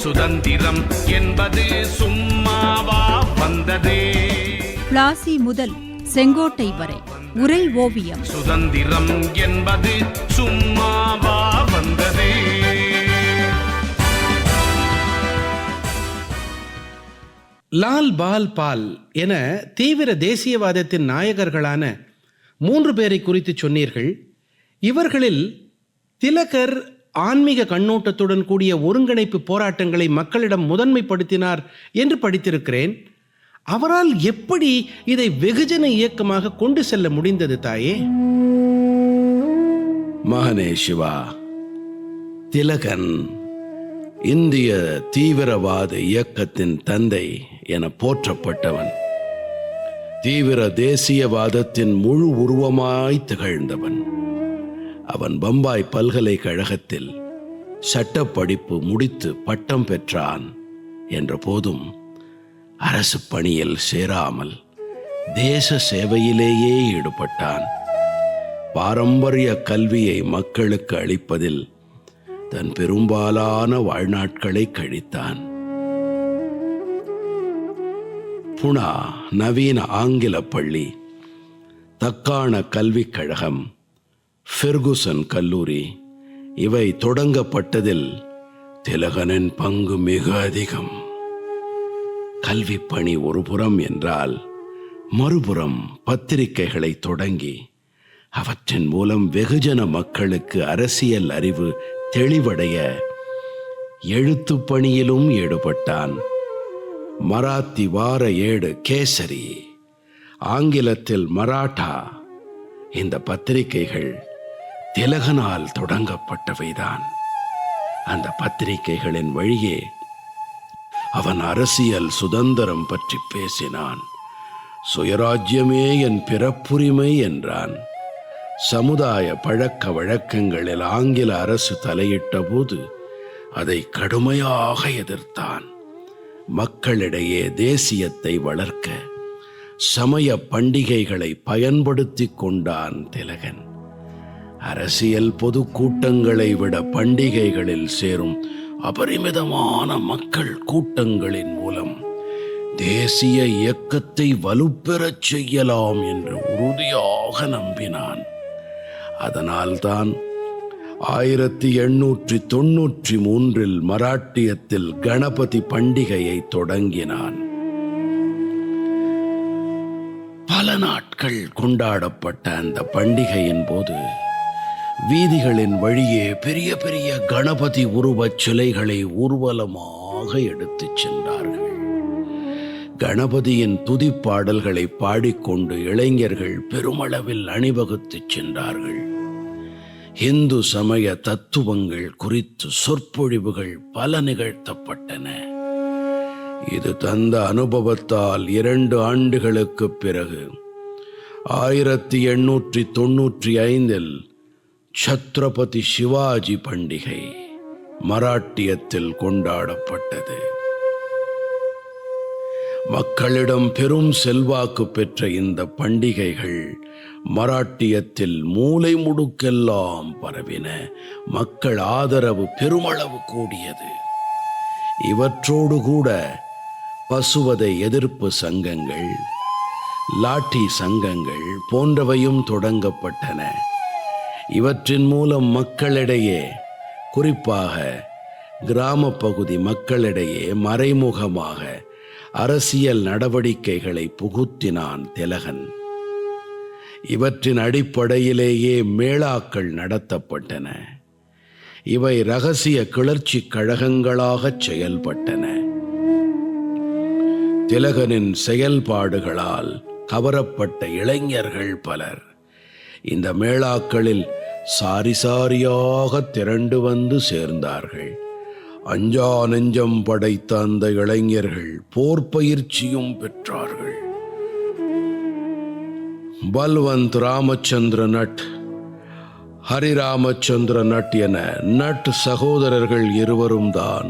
சுதந்திரம் என்பது சும்மாவா வந்ததே. பிளாசி முதல் செங்கோட்டை வரை உரை ஓவியம். சுதந்திரம் என்பது சும்மாவா வந்ததே. லால் பால் பால் என தீவிர தேசியவாதத்தின் நாயகர்களான 3 பேரை குறித்து சொன்னீர்கள். இவர்களில் திலகர் ஆன்மீக கண்ணோட்டத்துடன் கூடிய ஒருங்கிணைப்பு போராட்டங்களை மக்களிடம் முதன்மைப்படுத்தினார் என்று படித்திருக்கிறேன். அவரால் எப்படி இதை வெகுஜன இயக்கமாக கொண்டு செல்ல முடிந்தது தாயே? மகனே சிவா, திலகன் இந்திய தீவிரவாத இயக்கத்தின் தந்தை என போற்றப்பட்டவன். தீவிர தேசியவாதத்தின் முழு உருவமாய் திகழ்ந்தவன். அவன் பம்பாய் பல்கலைக்கழகத்தில் சட்டப்படிப்பு முடித்து பட்டம் பெற்றான் என்ற போதும் அரசு பணியில் சேராமல் தேச சேவையிலேயே ஈடுபட்டான். பாரம்பரிய கல்வியை மக்களுக்கு அளிப்பதில் தன் பெரும்பாலான வாழ்நாட்களை கழித்தான். புனா நவீன ஆங்கில பள்ளி, தக்காண கல்விக் கழகம், ஃபெர்குசன் கல்லூரி இவை தொடங்கப்பட்டதில் திலகனின் பங்கு மிக அதிகம். கல்வி பணி ஒரு புறம் என்றால், மறுபுறம் பத்திரிகைகளை தொடங்கி அவற்றின் மூலம் வெகுஜன மக்களுக்கு அரசியல் அறிவு தெளிவடைய எழுத்து பணியிலும் ஈடுபட்டான். மராத்தி வார ஏடு கேசரி, ஆங்கிலத்தில் மராட்டா, இந்த பத்திரிகைகள் திலகனால் தொடங்கப்பட்டவைதான். அந்த பத்திரிகைகளின் வழியே அவன் அரசியல் சுதந்திரம் பற்றி பேசினான். சுயராஜ்யமே என் பிறப்புரிமை என்றான். சமுதாய பழக்க வழக்கங்களில் ஆங்கில அரசு தலையிட்ட போது அதை கடுமையாக எதிர்த்தான். மக்களிடையே தேசியத்தை வளர்க்க சமய பண்டிகைகளை பயன்படுத்தி கொண்டான் திலகன். அரசியல் பொதுக்கூட்டங்களை விட பண்டிகைகளில் சேரும் அபரிமிதமான மக்கள் கூட்டங்களின் மூலம் தேசிய இயக்கத்தை வலுப்பெறச் செய்யலாம் என்று உறுதியாக நம்பினான். அதனால்தான் 1893 மராட்டியத்தில் கணபதி பண்டிகையை தொடங்கினான். பல நாட்கள் கொண்டாடப்பட்ட அந்த பண்டிகையின் போது வீதிகளின் வழியே பெரிய பெரிய கணபதி உருவச் சிலைகளை ஊர்வலமாக எடுத்துச் சென்றார்கள். கணபதியின் துதிப்பாடல்களை பாடிக்கொண்டு இளைஞர்கள் பெருமளவில் அணிவகுத்துச் சென்றார்கள். இந்து சமய தத்துவங்கள் குறித்து சொற்பொழிவுகள் பல நிகழ்த்தப்பட்டன. இது தந்த அனுபவத்தால் 2 ஆண்டுகளுக்கு பிறகு 1895 சத்ரபதி சிவாஜி பண்டிகை மராட்டியத்தில் கொண்டாடப்பட்டது. மக்களிடம் பெரும் செல்வாக்கு பெற்ற இந்த பண்டிகைகள் மராட்டியத்தில் மூலை முடுக்கெல்லாம் பரவின. மக்கள் ஆதரவு பெருமளவு கூடியது. இவற்றோடு கூட பசுவதை எதிர்ப்பு சங்கங்கள், லாட்டி சங்கங்கள் போன்றவையும் தொடங்கப்பட்டன. இவற்றின் மூலம் மக்களிடையே, குறிப்பாக கிராம பகுதி மக்களிடையே மறைமுகமாக அரசியல் நடவடிக்கைகளை புகுத்தினான் திலகன். இவற்றின் அடிப்படையிலேயே மேளாக்கள் நடத்தப்பட்டன. இவை இரகசிய கிளர்ச்சி கழகங்களாக செயல்பட்டன. திலகனின் செயல்பாடுகளால் கவரப்பட்ட இளைஞர்கள் பலர் இந்த மேளாக்களில் சாரி சாரியாக திரண்டு வந்து சேர்ந்தார்கள். அஞ்சா நெஞ்சம் படைத்த அந்த இளைஞர்கள் போர் பயிற்சியும் பெற்றார்கள். பல்வந்த் ராமச்சந்திர நட், ஹரிராமச்சந்திர நட் என நட் சகோதரர்கள் இருவரும் தான்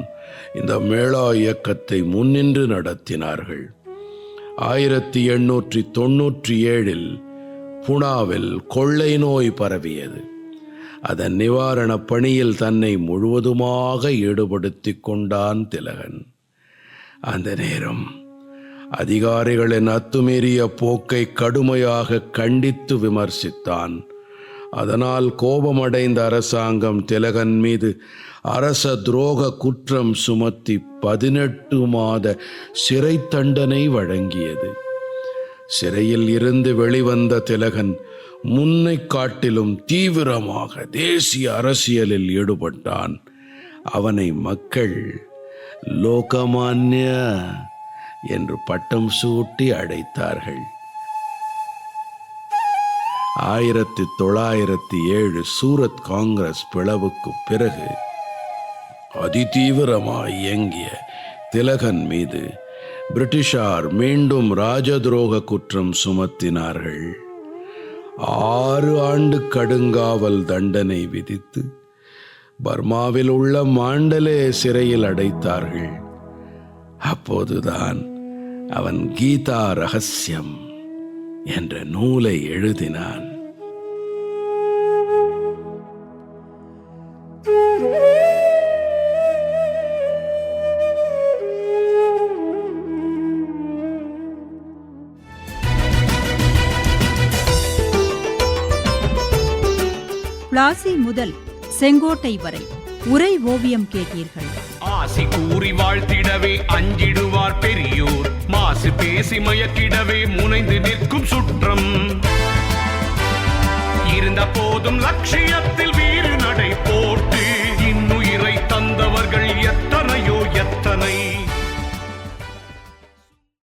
இந்த மேளா இயக்கத்தை முன்னின்று நடத்தினார்கள். 1897 புனாவில் கொள்ளை நோய் பரவியது. அதன் நிவாரணப் பணியில் தன்னை முழுவதுமாக ஈடுபடுத்திக் கொண்டான் திலகன். அந்த நேரம் அதிகாரிகளின் அத்துமீறிய போக்கை கடுமையாக கண்டித்து விமர்சித்தான். அதனால் கோபமடைந்த அரசாங்கம் திலகன் மீது அரச துரோக குற்றம் சுமத்தி 18 மாத சிறை தண்டனை வழங்கியது. சிறையில் இருந்து வெளிவந்த திலகன் முன்னை காட்டிலும் தீவிரமாக தேசிய அரசியலில் ஈடுபட்டான். அவனை மக்கள் லோகமான்ய என்று பட்டம் சூட்டி அழைத்தார்கள். 1907 சூரத் காங்கிரஸ் பிளவுக்கு பிறகு அதிதீவிரமாய் இயங்கிய திலகன் மீது பிரிட்டிஷார் மீண்டும் ராஜதுரோக குற்றம் சுமத்தினார்கள். 6 ஆண்டு கடுங்காவல் தண்டனை விதித்து பர்மாவில் உள்ள மாண்டலே சிறையில் அடைத்தார்கள். அப்போதுதான் அவன் கீதா ரகசியம் என்ற நூலை எழுதினான். பிளாசி முதல் செங்கோட்டை வரை உரை ஓவியம் கேட்டீர்கள். ஆசி கூறி வாழ்த்திடவே அஞ்சிடுவார் பெரியோர், மாசு பேசி மயக்கிடவே முனைந்து நிற்கும் சுற்றம். இருந்த போதும் லட்சியத்தில் வீறு நடை போர்